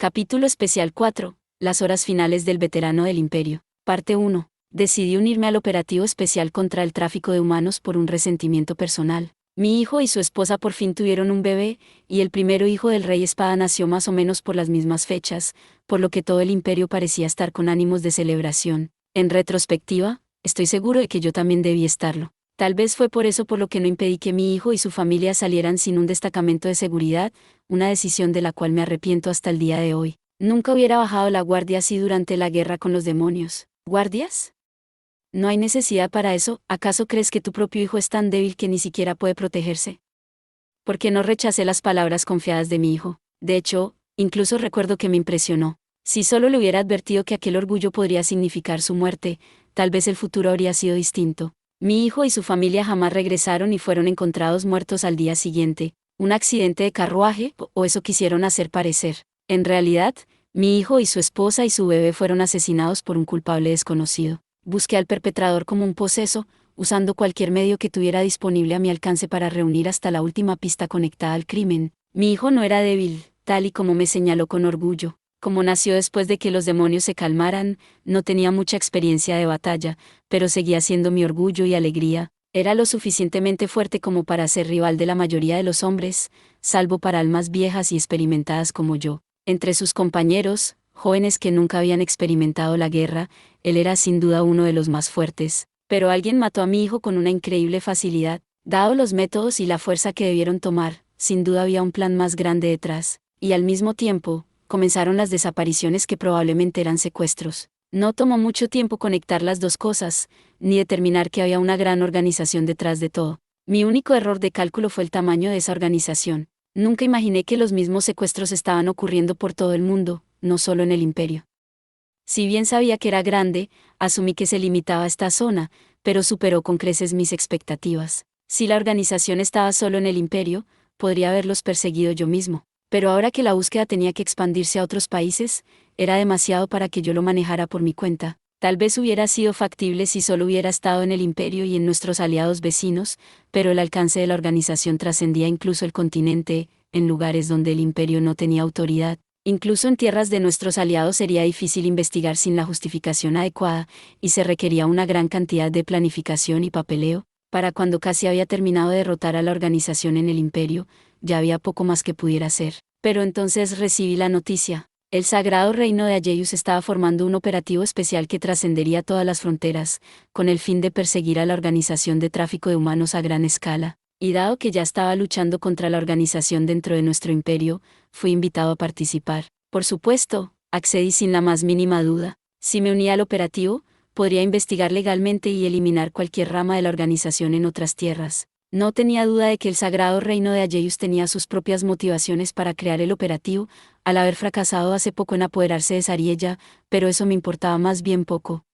Capítulo especial 4. Las horas finales del veterano del Imperio. Parte 1. Decidí unirme al operativo especial contra el tráfico de humanos por un resentimiento personal. Mi hijo y su esposa por fin tuvieron un bebé, y el primero hijo del Rey Espada nació más o menos por las mismas fechas, por lo que todo el Imperio parecía estar con ánimos de celebración. En retrospectiva, estoy seguro de que yo también debí estarlo. Tal vez fue por eso por lo que no impedí que mi hijo y su familia salieran sin un destacamento de seguridad, una decisión de la cual me arrepiento hasta el día de hoy. Nunca hubiera bajado la guardia así durante la guerra con los demonios. ¿Guardias? No hay necesidad para eso. ¿Acaso crees que tu propio hijo es tan débil que ni siquiera puede protegerse? Porque no rechacé las palabras confiadas de mi hijo. De hecho, incluso recuerdo que me impresionó. Si solo le hubiera advertido que aquel orgullo podría significar su muerte, tal vez el futuro habría sido distinto. Mi hijo y su familia jamás regresaron y fueron encontrados muertos al día siguiente. ¿Un accidente de carruaje? ¿O eso quisieron hacer parecer? En realidad, mi hijo y su esposa y su bebé fueron asesinados por un culpable desconocido. Busqué al perpetrador como un poseso, usando cualquier medio que tuviera disponible a mi alcance para reunir hasta la última pista conectada al crimen. Mi hijo no era débil, tal y como me señaló con orgullo. Como nació después de que los demonios se calmaran, no tenía mucha experiencia de batalla, pero seguía siendo mi orgullo y alegría. Era lo suficientemente fuerte como para ser rival de la mayoría de los hombres, salvo para almas viejas y experimentadas como yo. Entre sus compañeros, jóvenes que nunca habían experimentado la guerra, él era sin duda uno de los más fuertes. Pero alguien mató a mi hijo con una increíble facilidad. Dado los métodos y la fuerza que debieron tomar, sin duda había un plan más grande detrás. Y al mismo tiempo, comenzaron las desapariciones que probablemente eran secuestros. No tomó mucho tiempo conectar las dos cosas, ni determinar que había una gran organización detrás de todo. Mi único error de cálculo fue el tamaño de esa organización. Nunca imaginé que los mismos secuestros estaban ocurriendo por todo el mundo, no solo en el Imperio. Si bien sabía que era grande, asumí que se limitaba a esta zona, pero superó con creces mis expectativas. Si la organización estaba solo en el Imperio, podría haberlos perseguido yo mismo. Pero ahora que la búsqueda tenía que expandirse a otros países, era demasiado para que yo lo manejara por mi cuenta. Tal vez hubiera sido factible si solo hubiera estado en el Imperio y en nuestros aliados vecinos, pero el alcance de la organización trascendía incluso el continente, en lugares donde el Imperio no tenía autoridad. Incluso en tierras de nuestros aliados sería difícil investigar sin la justificación adecuada, y se requería una gran cantidad de planificación y papeleo. Para cuando casi había terminado de derrotar a la organización en el Imperio, ya había poco más que pudiera hacer. Pero entonces recibí la noticia. El sagrado reino de Ajeus estaba formando un operativo especial que trascendería todas las fronteras, con el fin de perseguir a la organización de tráfico de humanos a gran escala. Y dado que ya estaba luchando contra la organización dentro de nuestro imperio, fui invitado a participar. Por supuesto, accedí sin la más mínima duda. Si me unía al operativo, podría investigar legalmente y eliminar cualquier rama de la organización en otras tierras. No tenía duda de que el sagrado reino de Ajeus tenía sus propias motivaciones para crear el operativo, al haber fracasado hace poco en apoderarse de Sariella, pero eso me importaba más bien poco.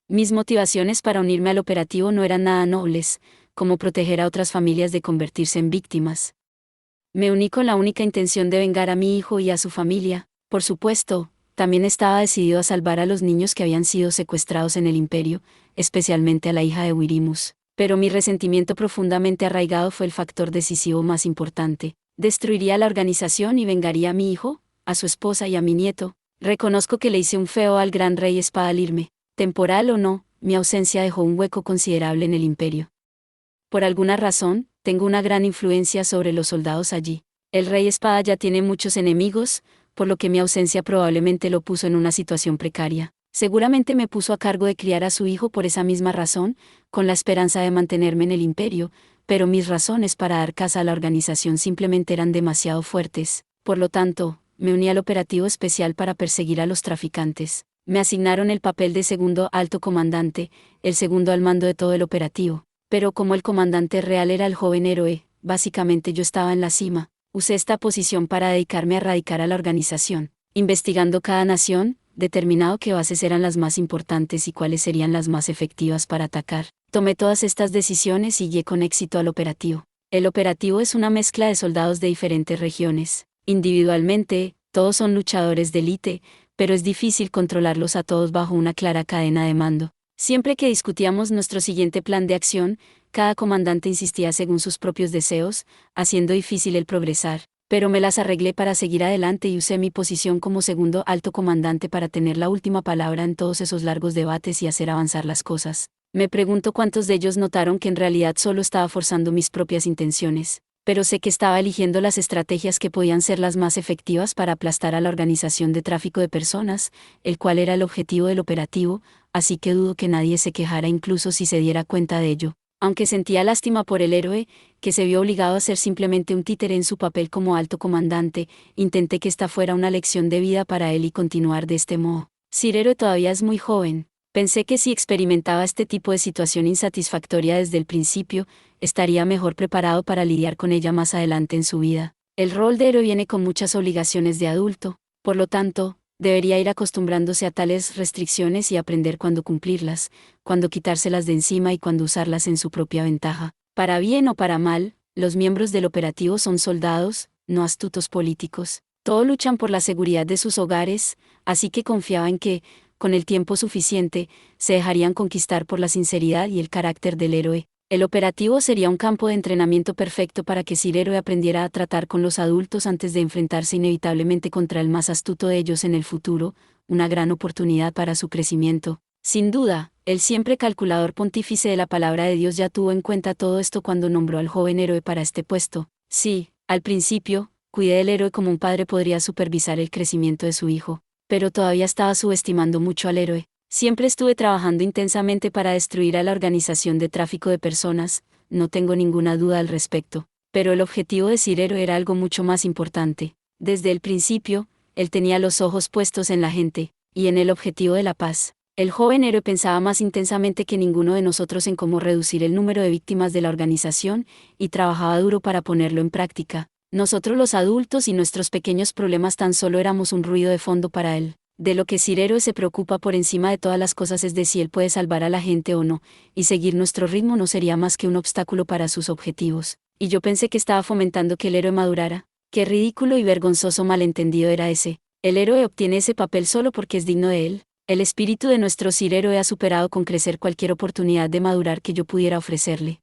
Mis motivaciones para unirme al operativo no eran nada nobles, como proteger a otras familias de convertirse en víctimas. Me uní con la única intención de vengar a mi hijo y a su familia. Por supuesto, también estaba decidido a salvar a los niños que habían sido secuestrados en el Imperio, especialmente a la hija de Wirimus. Pero mi resentimiento profundamente arraigado fue el factor decisivo más importante. Destruiría la organización y vengaría a mi hijo, a su esposa y a mi nieto. Reconozco que le hice un feo al gran rey Espada al irme. Temporal o no, mi ausencia dejó un hueco considerable en el Imperio. Por alguna razón, tengo una gran influencia sobre los soldados allí. El rey Espada ya tiene muchos enemigos, por lo que mi ausencia probablemente lo puso en una situación precaria. Seguramente me puso a cargo de criar a su hijo por esa misma razón, con la esperanza de mantenerme en el Imperio, pero mis razones para dar caza a la organización simplemente eran demasiado fuertes. Por lo tanto, me uní al operativo especial para perseguir a los traficantes. Me asignaron el papel de segundo alto comandante, el segundo al mando de todo el operativo. Pero como el comandante real era el joven héroe, básicamente yo estaba en la cima. Usé esta posición para dedicarme a erradicar a la organización, investigando cada nación, determinado qué bases eran las más importantes y cuáles serían las más efectivas para atacar. Tomé todas estas decisiones y guié con éxito al operativo. El operativo es una mezcla de soldados de diferentes regiones. Individualmente, todos son luchadores de élite, pero es difícil controlarlos a todos bajo una clara cadena de mando. Siempre que discutíamos nuestro siguiente plan de acción, cada comandante insistía según sus propios deseos, haciendo difícil el progresar. pero me las arreglé para seguir adelante y usé mi posición como segundo alto comandante para tener la última palabra en todos esos largos debates y hacer avanzar las cosas. Me pregunto cuántos de ellos notaron que en realidad solo estaba forzando mis propias intenciones, pero sé que estaba eligiendo las estrategias que podían ser las más efectivas para aplastar a la organización de tráfico de personas, el cual era el objetivo del operativo, así que dudo que nadie se quejara incluso si se diera cuenta de ello. Aunque sentía lástima por el héroe, que se vio obligado a ser simplemente un títere en su papel como alto comandante, intenté que esta fuera una lección de vida para él y continuar de este modo. Sir Héroe todavía es muy joven. Pensé que si experimentaba este tipo de situación insatisfactoria desde el principio, estaría mejor preparado para lidiar con ella más adelante en su vida. El rol de héroe viene con muchas obligaciones de adulto, por lo tanto, debería ir acostumbrándose a tales restricciones y aprender cuándo cumplirlas, cuándo quitárselas de encima y cuándo usarlas en su propia ventaja. Para bien o para mal, los miembros del operativo son soldados, no astutos políticos. Todos luchan por la seguridad de sus hogares, así que confiaba en que, con el tiempo suficiente, se dejarían conquistar por la sinceridad y el carácter del héroe. El operativo sería un campo de entrenamiento perfecto para que Sir Héroe aprendiera a tratar con los adultos antes de enfrentarse inevitablemente contra el más astuto de ellos en el futuro, una gran oportunidad para su crecimiento. Sin duda, el siempre calculador pontífice de la palabra de Dios ya tuvo en cuenta todo esto cuando nombró al joven héroe para este puesto. Sí, al principio, cuidé del héroe como un padre podría supervisar el crecimiento de su hijo, pero todavía estaba subestimando mucho al héroe. Siempre estuve trabajando intensamente para destruir a la organización de tráfico de personas, no tengo ninguna duda al respecto, pero el objetivo de Sir Héroe era algo mucho más importante. Desde el principio, él tenía los ojos puestos en la gente, y en el objetivo de la paz. El joven héroe pensaba más intensamente que ninguno de nosotros en cómo reducir el número de víctimas de la organización, y trabajaba duro para ponerlo en práctica. Nosotros los adultos y nuestros pequeños problemas tan solo éramos un ruido de fondo para él. De lo que Sir Héroe se preocupa por encima de todas las cosas es de si él puede salvar a la gente o no, y seguir nuestro ritmo no sería más que un obstáculo para sus objetivos. Y yo pensé que estaba fomentando que el héroe madurara. Qué ridículo y vergonzoso malentendido era ese. El héroe obtiene ese papel solo porque es digno de él. El espíritu de nuestro Sir Héroe ha superado con crecer cualquier oportunidad de madurar que yo pudiera ofrecerle.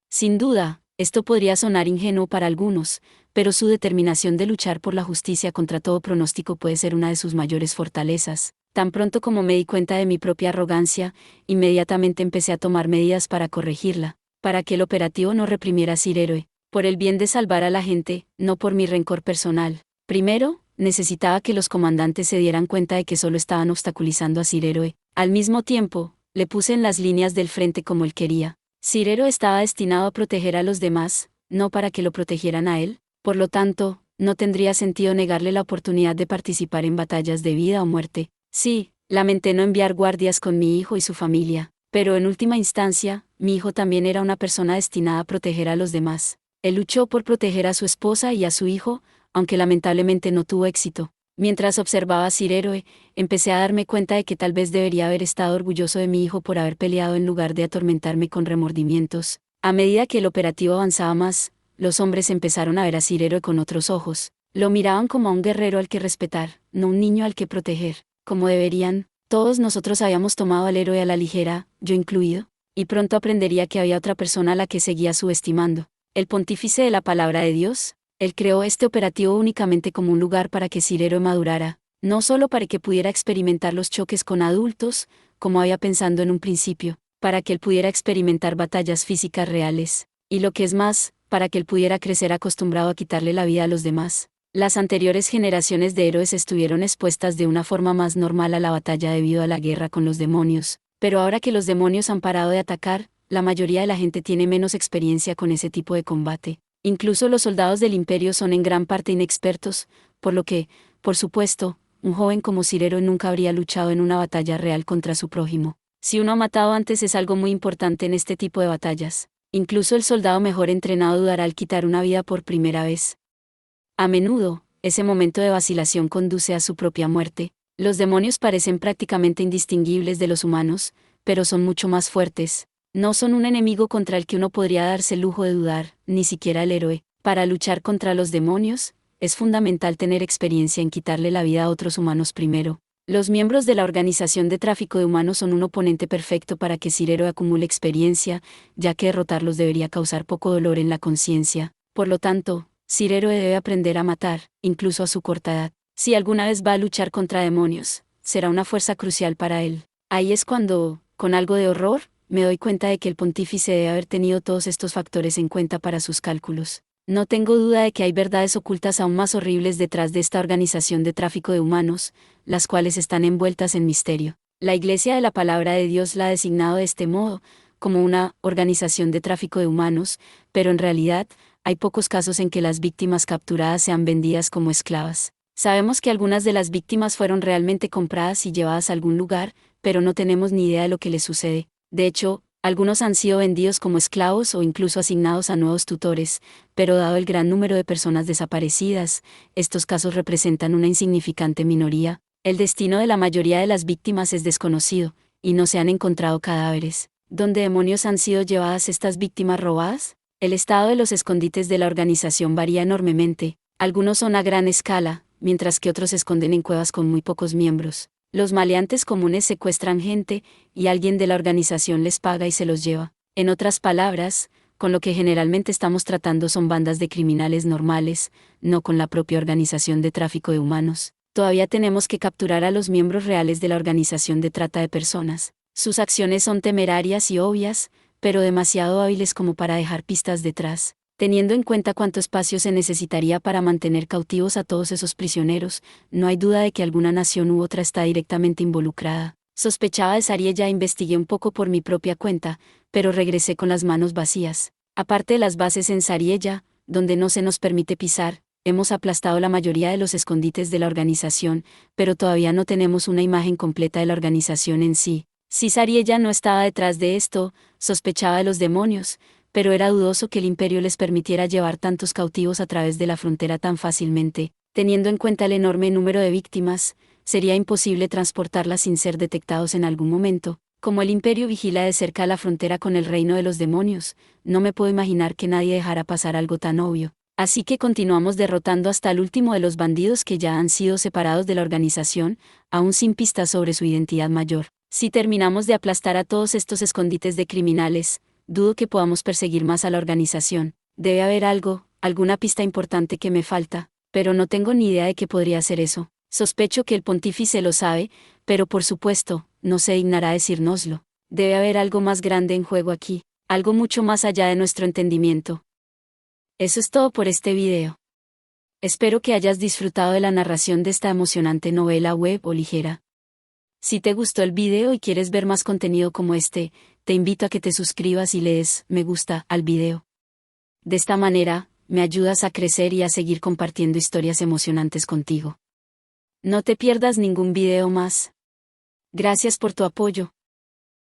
Sin duda, esto podría sonar ingenuo para algunos, pero su determinación de luchar por la justicia contra todo pronóstico puede ser una de sus mayores fortalezas. Tan pronto como me di cuenta de mi propia arrogancia, inmediatamente empecé a tomar medidas para corregirla, para que el operativo no reprimiera a Sir Héroe, por el bien de salvar a la gente, no por mi rencor personal. Primero, necesitaba que los comandantes se dieran cuenta de que solo estaban obstaculizando a Sir Héroe. Al mismo tiempo, le puse en las líneas del frente como él quería. Sir Héroe estaba destinado a proteger a los demás, no para que lo protegieran a él. Por lo tanto, no tendría sentido negarle la oportunidad de participar en batallas de vida o muerte. Sí, lamenté no enviar guardias con mi hijo y su familia, pero en última instancia, mi hijo también era una persona destinada a proteger a los demás. Él luchó por proteger a su esposa y a su hijo, aunque lamentablemente no tuvo éxito. Mientras observaba a Sir Héroe, empecé a darme cuenta de que tal vez debería haber estado orgulloso de mi hijo por haber peleado en lugar de atormentarme con remordimientos. A medida que el operativo avanzaba más, los hombres empezaron a ver a Sir Héroe con otros ojos. Lo miraban como a un guerrero al que respetar, no un niño al que proteger, como deberían. Todos nosotros habíamos tomado al héroe a la ligera, yo incluido, y pronto aprendería que había otra persona a la que seguía subestimando. El pontífice de la palabra de Dios. Él creó este operativo únicamente como un lugar para que Sir Héroe madurara, no solo para que pudiera experimentar los choques con adultos, como había pensado en un principio, para que él pudiera experimentar batallas físicas reales, y lo que es más, para que él pudiera crecer acostumbrado a quitarle la vida a los demás. Las anteriores generaciones de héroes estuvieron expuestas de una forma más normal a la batalla debido a la guerra con los demonios, pero ahora que los demonios han parado de atacar, la mayoría de la gente tiene menos experiencia con ese tipo de combate. Incluso los soldados del imperio son en gran parte inexpertos, por lo que, por supuesto, un joven como Sir Héroe nunca habría luchado en una batalla real contra su prójimo. Si uno ha matado antes es algo muy importante en este tipo de batallas. Incluso el soldado mejor entrenado dudará al quitar una vida por primera vez. A menudo, ese momento de vacilación conduce a su propia muerte. Los demonios parecen prácticamente indistinguibles de los humanos, pero son mucho más fuertes. No son un enemigo contra el que uno podría darse el lujo de dudar, ni siquiera el héroe. Para luchar contra los demonios, es fundamental tener experiencia en quitarle la vida a otros humanos primero. Los miembros de la organización de tráfico de humanos son un oponente perfecto para que Sir Héroe acumule experiencia, ya que derrotarlos debería causar poco dolor en la conciencia. Por lo tanto, Ser héroe debe aprender a matar, incluso a su corta edad. Si alguna vez va a luchar contra demonios, será una fuerza crucial para él. Ahí es cuando, con algo de horror, me doy cuenta de que el pontífice debe haber tenido todos estos factores en cuenta para sus cálculos. No tengo duda de que hay verdades ocultas aún más horribles detrás de esta organización de tráfico de humanos, las cuales están envueltas en misterio. La Iglesia de la Palabra de Dios la ha designado de este modo, como una organización de tráfico de humanos, pero en realidad, hay pocos casos en que las víctimas capturadas sean vendidas como esclavas. Sabemos que algunas de las víctimas fueron realmente compradas y llevadas a algún lugar, pero no tenemos ni idea de lo que les sucede. De hecho, algunos han sido vendidos como esclavos o incluso asignados a nuevos tutores, pero dado el gran número de personas desaparecidas, estos casos representan una insignificante minoría. El destino de la mayoría de las víctimas es desconocido, y no se han encontrado cadáveres. ¿Dónde demonios han sido llevadas estas víctimas robadas? El estado de los escondites de la organización varía enormemente. Algunos son a gran escala, mientras que otros se esconden en cuevas con muy pocos miembros. Los maleantes comunes secuestran gente, y alguien de la organización les paga y se los lleva. En otras palabras, con lo que generalmente estamos tratando son bandas de criminales normales, no con la propia organización de tráfico de humanos. Todavía tenemos que capturar a los miembros reales de la organización de trata de personas. Sus acciones son temerarias y obvias, pero demasiado hábiles como para dejar pistas detrás. Teniendo en cuenta cuánto espacio se necesitaría para mantener cautivos a todos esos prisioneros, no hay duda de que alguna nación u otra está directamente involucrada. Sospechaba de Sariella e investigué un poco por mi propia cuenta, pero regresé con las manos vacías. Aparte de las bases en Sariella, donde no se nos permite pisar, hemos aplastado la mayoría de los escondites de la organización, pero todavía no tenemos una imagen completa de la organización en sí. Si Sariella no estaba detrás de esto, sospechaba de los demonios, pero era dudoso que el imperio les permitiera llevar tantos cautivos a través de la frontera tan fácilmente. Teniendo en cuenta el enorme número de víctimas, sería imposible transportarlas sin ser detectados en algún momento. Como el imperio vigila de cerca la frontera con el reino de los demonios, no me puedo imaginar que nadie dejara pasar algo tan obvio. Así que continuamos derrotando hasta el último de los bandidos que ya han sido separados de la organización, aún sin pistas sobre su identidad mayor. Si terminamos de aplastar a todos estos escondites de criminales, dudo que podamos perseguir más a la organización. Debe haber algo, alguna pista importante que me falta, pero no tengo ni idea de qué podría ser eso. Sospecho que el pontífice lo sabe, pero por supuesto, no se dignará decírnoslo. Debe haber algo más grande en juego aquí, algo mucho más allá de nuestro entendimiento. Eso es todo por este video. Espero que hayas disfrutado de la narración de esta emocionante novela web o ligera. Si te gustó el video y quieres ver más contenido como este, te invito a que te suscribas y le des me gusta al video. De esta manera, me ayudas a crecer y a seguir compartiendo historias emocionantes contigo. No te pierdas ningún video más. Gracias por tu apoyo.